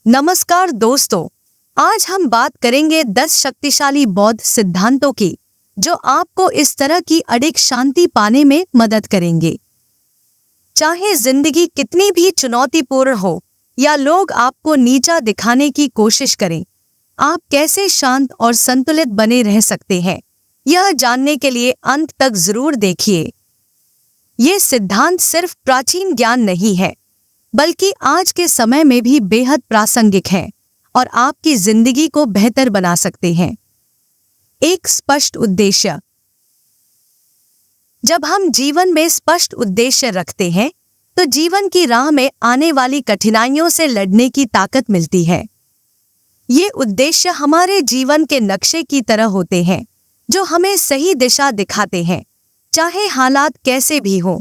नमस्कार दोस्तों, आज हम बात करेंगे 10 शक्तिशाली बौद्ध सिद्धांतों की जो आपको इस तरह की अडिग शांति पाने में मदद करेंगे। चाहे जिंदगी कितनी भी चुनौतीपूर्ण हो या लोग आपको नीचा दिखाने की कोशिश करें, आप कैसे शांत और संतुलित बने रह सकते हैं, यह जानने के लिए अंत तक जरूर देखिए। ये सिद्धांत सिर्फ प्राचीन ज्ञान नहीं है, बल्कि आज के समय में भी बेहद प्रासंगिक है और आपकी जिंदगी को बेहतर बना सकते हैं। एक स्पष्ट उद्देश्य। जब हम जीवन में स्पष्ट उद्देश्य रखते हैं, तो जीवन की राह में आने वाली कठिनाइयों से लड़ने की ताकत मिलती है। ये उद्देश्य हमारे जीवन के नक्शे की तरह होते हैं, जो हमें सही दिशा दिखाते हैं, चाहे हालात कैसे भी हों।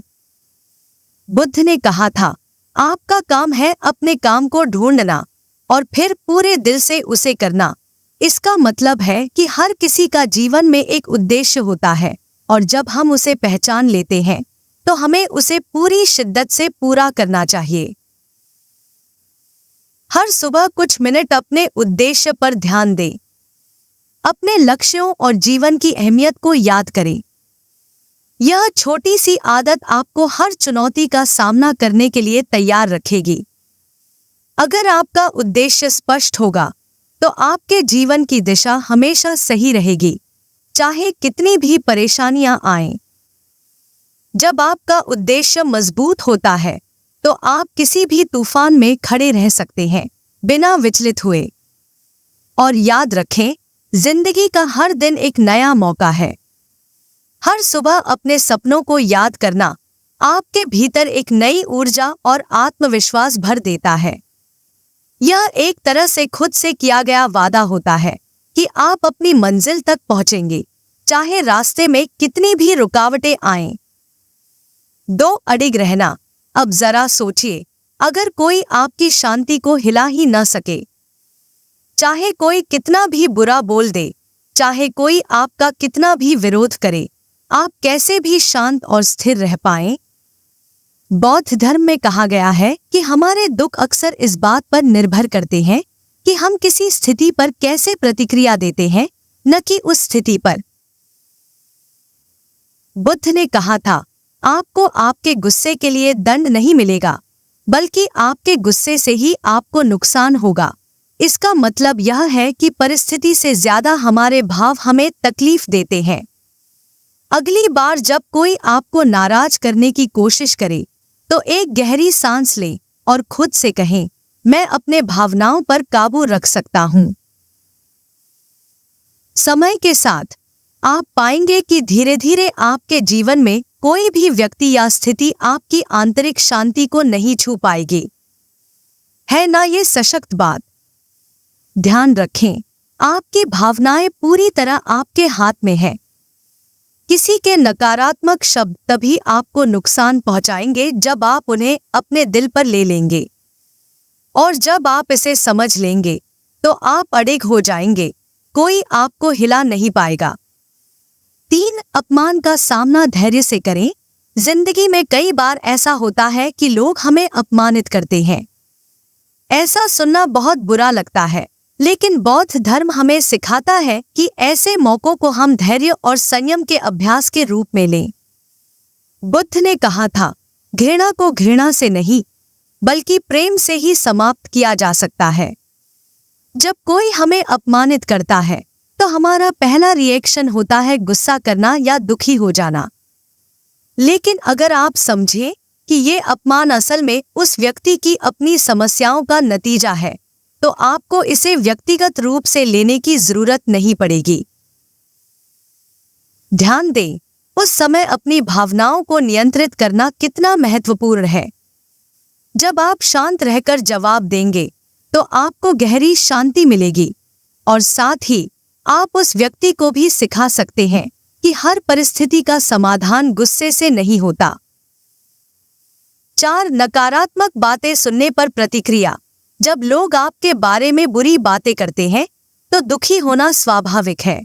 बुद्ध ने कहा था, आपका काम है अपने काम को ढूंढना और फिर पूरे दिल से उसे करना। इसका मतलब है कि हर किसी का जीवन में एक उद्देश्य होता है और जब हम उसे पहचान लेते हैं, तो हमें उसे पूरी शिद्दत से पूरा करना चाहिए। हर सुबह कुछ मिनट अपने उद्देश्य पर ध्यान दें। अपने लक्ष्यों और जीवन की अहमियत को याद करें। यह छोटी सी आदत आपको हर चुनौती का सामना करने के लिए तैयार रखेगी। अगर आपका उद्देश्य स्पष्ट होगा, तो आपके जीवन की दिशा हमेशा सही रहेगी, चाहे कितनी भी परेशानियां आएं। जब आपका उद्देश्य मजबूत होता है, तो आप किसी भी तूफान में खड़े रह सकते हैं, बिना विचलित हुए। और याद रखें, जिंदगी का हर दिन एक नया मौका है। हर सुबह अपने सपनों को याद करना आपके भीतर एक नई ऊर्जा और आत्मविश्वास भर देता है। यह एक तरह से खुद से किया गया वादा होता है कि आप अपनी मंजिल तक पहुंचेंगे, चाहे रास्ते में कितनी भी रुकावटें आएं। 2. अडिग रहना। अब जरा सोचिए, अगर कोई आपकी शांति को हिला ही न सके, चाहे कोई कितना भी बुरा बोल दे, चाहे कोई आपका कितना भी विरोध करे, आप कैसे भी शांत और स्थिर रह पाएं? बौद्ध धर्म में कहा गया है कि हमारे दुख अक्सर इस बात पर निर्भर करते हैं कि हम किसी स्थिति पर कैसे प्रतिक्रिया देते हैं, न कि उस स्थिति पर। बुद्ध ने कहा था, आपको आपके गुस्से के लिए दंड नहीं मिलेगा, बल्कि आपके गुस्से से ही आपको नुकसान होगा। इसका मतलब यह है कि परिस्थिति से ज्यादा हमारे भाव हमें तकलीफ देते हैं। अगली बार जब कोई आपको नाराज करने की कोशिश करे, तो एक गहरी सांस लें और खुद से कहें, मैं अपने भावनाओं पर काबू रख सकता हूं। समय के साथ आप पाएंगे कि धीरे धीरे आपके जीवन में कोई भी व्यक्ति या स्थिति आपकी आंतरिक शांति को नहीं छू पाएगी। है ना ये सशक्त बात? ध्यान रखें, आपकी भावनाएं पूरी तरह आपके हाथ में है। किसी के नकारात्मक शब्द तभी आपको नुकसान पहुंचाएंगे जब आप उन्हें अपने दिल पर ले लेंगे, और जब आप इसे समझ लेंगे, तो आप अडिग हो जाएंगे, कोई आपको हिला नहीं पाएगा। 3. अपमान का सामना धैर्य से करें। जिंदगी में कई बार ऐसा होता है कि लोग हमें अपमानित करते हैं। ऐसा सुनना बहुत बुरा लगता है, लेकिन बौद्ध धर्म हमें सिखाता है कि ऐसे मौकों को हम धैर्य और संयम के अभ्यास के रूप में लें। बुद्ध ने कहा था, घृणा को घृणा से नहीं, बल्कि प्रेम से ही समाप्त किया जा सकता है। जब कोई हमें अपमानित करता है, तो हमारा पहला रिएक्शन होता है गुस्सा करना या दुखी हो जाना। लेकिन अगर आप समझें कि ये अपमान असल में उस व्यक्ति की अपनी समस्याओं का नतीजा है, तो आपको इसे व्यक्तिगत रूप से लेने की जरूरत नहीं पड़ेगी। ध्यान दें, उस समय अपनी भावनाओं को नियंत्रित करना कितना महत्वपूर्ण है। जब आप शांत रहकर जवाब देंगे, तो आपको गहरी शांति मिलेगी, और साथ ही आप उस व्यक्ति को भी सिखा सकते हैं कि हर परिस्थिति का समाधान गुस्से से नहीं होता। 4. नकारात्मक बातें सुनने पर प्रतिक्रिया। जब लोग आपके बारे में बुरी बातें करते हैं, तो दुखी होना स्वाभाविक है।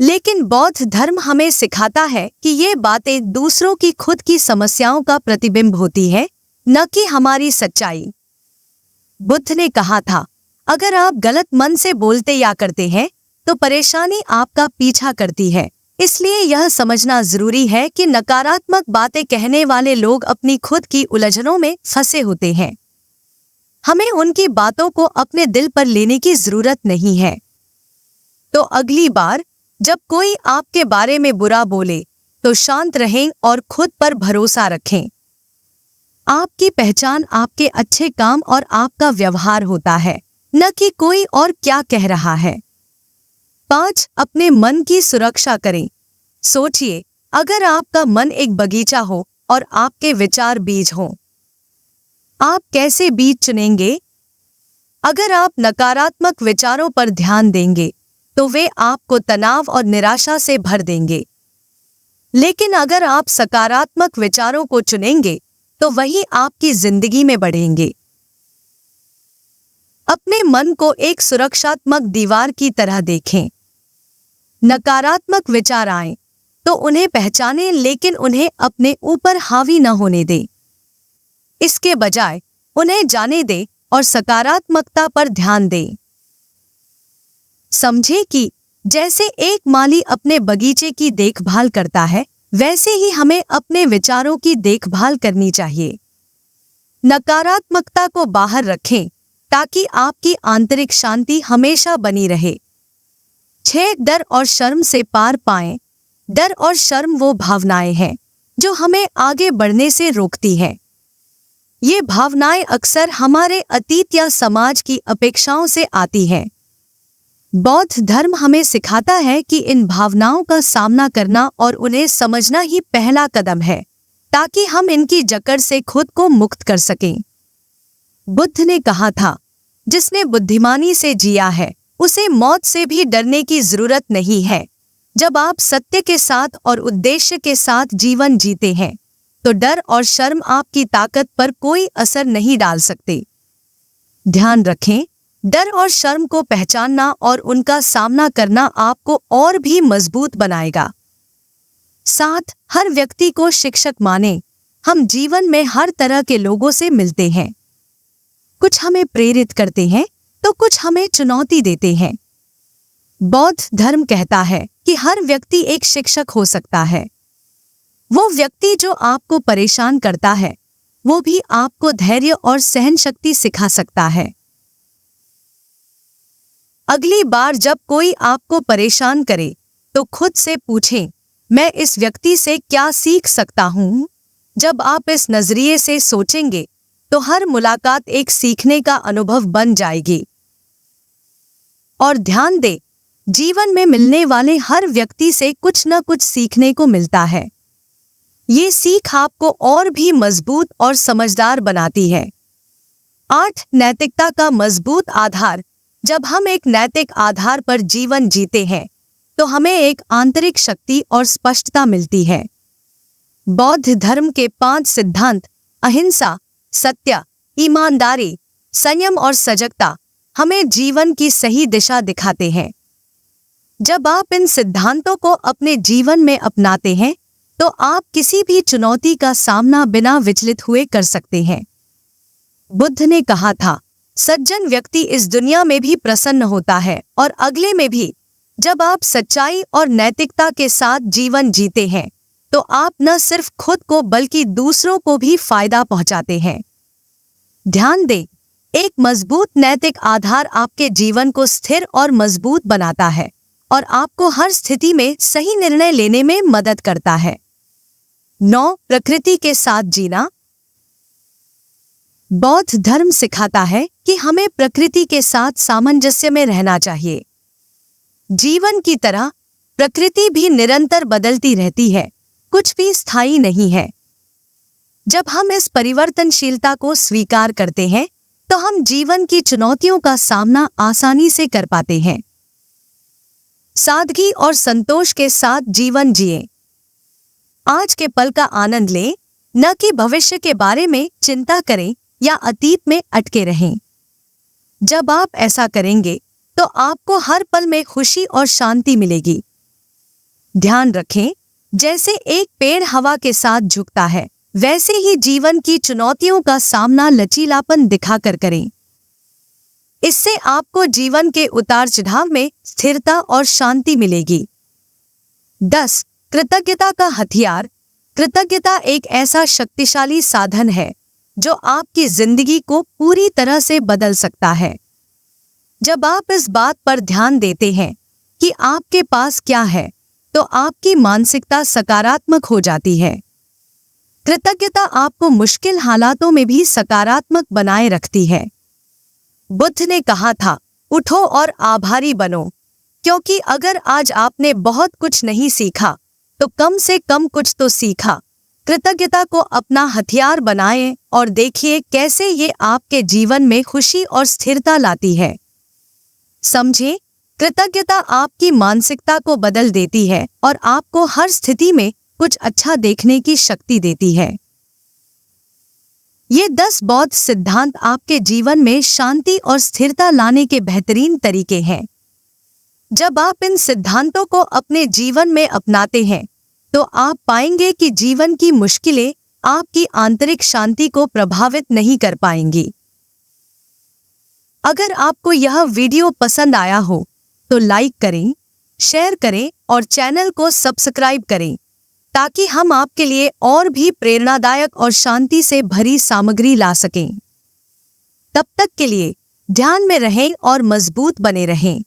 लेकिन बौद्ध धर्म हमें सिखाता है कि ये बातें दूसरों की खुद की समस्याओं का प्रतिबिंब होती है, न कि हमारी सच्चाई। बुद्ध ने कहा था, अगर आप गलत मन से बोलते या करते हैं तो परेशानी आपका पीछा करती है। इसलिए यह समझना जरूरी है कि नकारात्मक बातें कहने वाले लोग अपनी खुद की उलझनों में फंसे होते हैं। हमें उनकी बातों को अपने दिल पर लेने की जरूरत नहीं है। तो अगली बार जब कोई आपके बारे में बुरा बोले तो शांत रहें और खुद पर भरोसा रखें। आपकी पहचान आपके अच्छे काम और आपका व्यवहार होता है, न कि कोई और क्या कह रहा है। 5. अपने मन की सुरक्षा करें। सोचिए, अगर आपका मन एक बगीचा हो और आपके विचार बीज हों, आप कैसे बीज चुनेंगे? अगर आप नकारात्मक विचारों पर ध्यान देंगे तो वे आपको तनाव और निराशा से भर देंगे। लेकिन अगर आप सकारात्मक विचारों को चुनेंगे तो वही आपकी जिंदगी में बढ़ेंगे। अपने मन को एक सुरक्षात्मक दीवार की तरह देखें। नकारात्मक विचार आएं तो उन्हें पहचानें, लेकिन उन्हें अपने ऊपर हावी न होने दें। इसके बजाय उन्हें जाने दें और सकारात्मकता पर ध्यान दें। समझे कि जैसे एक माली अपने बगीचे की देखभाल करता है, वैसे ही हमें अपने विचारों की देखभाल करनी चाहिए। नकारात्मकता को बाहर रखें ताकि आपकी आंतरिक शांति हमेशा बनी रहे। 6. डर और शर्म से पार पाएं। डर और शर्म वो भावनाएं हैं जो हमें आगे बढ़ने से रोकती हैं। ये भावनाएं अक्सर हमारे अतीत या समाज की अपेक्षाओं से आती हैं। बौद्ध धर्म हमें सिखाता है कि इन भावनाओं का सामना करना और उन्हें समझना ही पहला कदम है, ताकि हम इनकी जकड़ से खुद को मुक्त कर सकें। बुद्ध ने कहा था, जिसने बुद्धिमानी से जिया है उसे मौत से भी डरने की जरूरत नहीं है। जब आप सत्य के साथ और उद्देश्य के साथ जीवन जीते हैं तो डर और शर्म आपकी ताकत पर कोई असर नहीं डाल सकते। ध्यान रखें, डर और शर्म को पहचानना और उनका सामना करना आपको और भी मजबूत बनाएगा। 7. हर व्यक्ति को शिक्षक माने। हम जीवन में हर तरह के लोगों से मिलते हैं। कुछ हमें प्रेरित करते हैं तो कुछ हमें चुनौती देते हैं। बौद्ध धर्म कहता है कि हर व्यक्ति एक शिक्षक हो सकता है। वो व्यक्ति जो आपको परेशान करता है, वो भी आपको धैर्य और सहनशक्ति सिखा सकता है। अगली बार जब कोई आपको परेशान करे तो खुद से पूछें, मैं इस व्यक्ति से क्या सीख सकता हूँ? जब आप इस नजरिए से सोचेंगे तो हर मुलाकात एक सीखने का अनुभव बन जाएगी। और ध्यान दें, जीवन में मिलने वाले हर व्यक्ति से कुछ न कुछ सीखने को मिलता है। ये सीख आपको और भी मजबूत और समझदार बनाती है। 8. नैतिकता का मजबूत आधार। जब हम एक नैतिक आधार पर जीवन जीते हैं तो हमें एक आंतरिक शक्ति और स्पष्टता मिलती है। बौद्ध धर्म के 5 सिद्धांत, अहिंसा, सत्य, ईमानदारी, संयम और सजगता, हमें जीवन की सही दिशा दिखाते हैं। जब आप इन सिद्धांतों को अपने जीवन में अपनाते हैं तो आप किसी भी चुनौती का सामना बिना विचलित हुए कर सकते हैं। बुद्ध ने कहा था, सज्जन व्यक्ति इस दुनिया में भी प्रसन्न होता है और अगले में भी। जब आप सच्चाई और नैतिकता के साथ जीवन जीते हैं तो आप न सिर्फ खुद को बल्कि दूसरों को भी फायदा पहुंचाते हैं। ध्यान दें, एक मजबूत नैतिक आधार आपके जीवन को स्थिर और मजबूत बनाता है और आपको हर स्थिति में सही निर्णय लेने में मदद करता है। 9. प्रकृति के साथ जीना। बौद्ध धर्म सिखाता है कि हमें प्रकृति के साथ सामंजस्य में रहना चाहिए। जीवन की तरह प्रकृति भी निरंतर बदलती रहती है, कुछ भी स्थायी नहीं है। जब हम इस परिवर्तनशीलता को स्वीकार करते हैं तो हम जीवन की चुनौतियों का सामना आसानी से कर पाते हैं। सादगी और संतोष के साथ जीवन जिएं। आज के पल का आनंद लें, न कि भविष्य के बारे में चिंता करें या अतीत में अटके रहें। जब आप ऐसा करेंगे तो आपको हर पल में खुशी और शांति मिलेगी। ध्यान रखें, जैसे एक पेड़ हवा के साथ झुकता है, वैसे ही जीवन की चुनौतियों का सामना लचीलापन दिखाकर करें। इससे आपको जीवन के उतार चढ़ाव में स्थिरता और शांति मिलेगी। 10. कृतज्ञता का हथियार। कृतज्ञता एक ऐसा शक्तिशाली साधन है जो आपकी जिंदगी को पूरी तरह से बदल सकता है। जब आप इस बात पर ध्यान देते हैं कि आपके पास क्या है, तो आपकी मानसिकता सकारात्मक हो जाती है। कृतज्ञता आपको मुश्किल हालातों में भी सकारात्मक बनाए रखती है। बुद्ध ने कहा था, उठो और आभारी बनो, क्योंकि अगर आज आपने बहुत कुछ नहीं सीखा तो कम से कम कुछ तो सीखा। कृतज्ञता को अपना हथियार बनाएं और देखिए कैसे ये आपके जीवन में खुशी और स्थिरता लाती है। समझे, कृतज्ञता आपकी मानसिकता को बदल देती है और आपको हर स्थिति में कुछ अच्छा देखने की शक्ति देती है। ये 10 बौद्ध सिद्धांत आपके जीवन में शांति और स्थिरता लाने के बेहतरीन तरीके हैं। जब आप इन सिद्धांतों को अपने जीवन में अपनाते हैं, तो आप पाएंगे कि जीवन की मुश्किलें आपकी आंतरिक शांति को प्रभावित नहीं कर पाएंगी। अगर आपको यह वीडियो पसंद आया हो तो लाइक करें, शेयर करें और चैनल को सब्सक्राइब करें, ताकि हम आपके लिए और भी प्रेरणादायक और शांति से भरी सामग्री ला सकें। तब तक के लिए ध्यान में रहें और मजबूत बने रहें।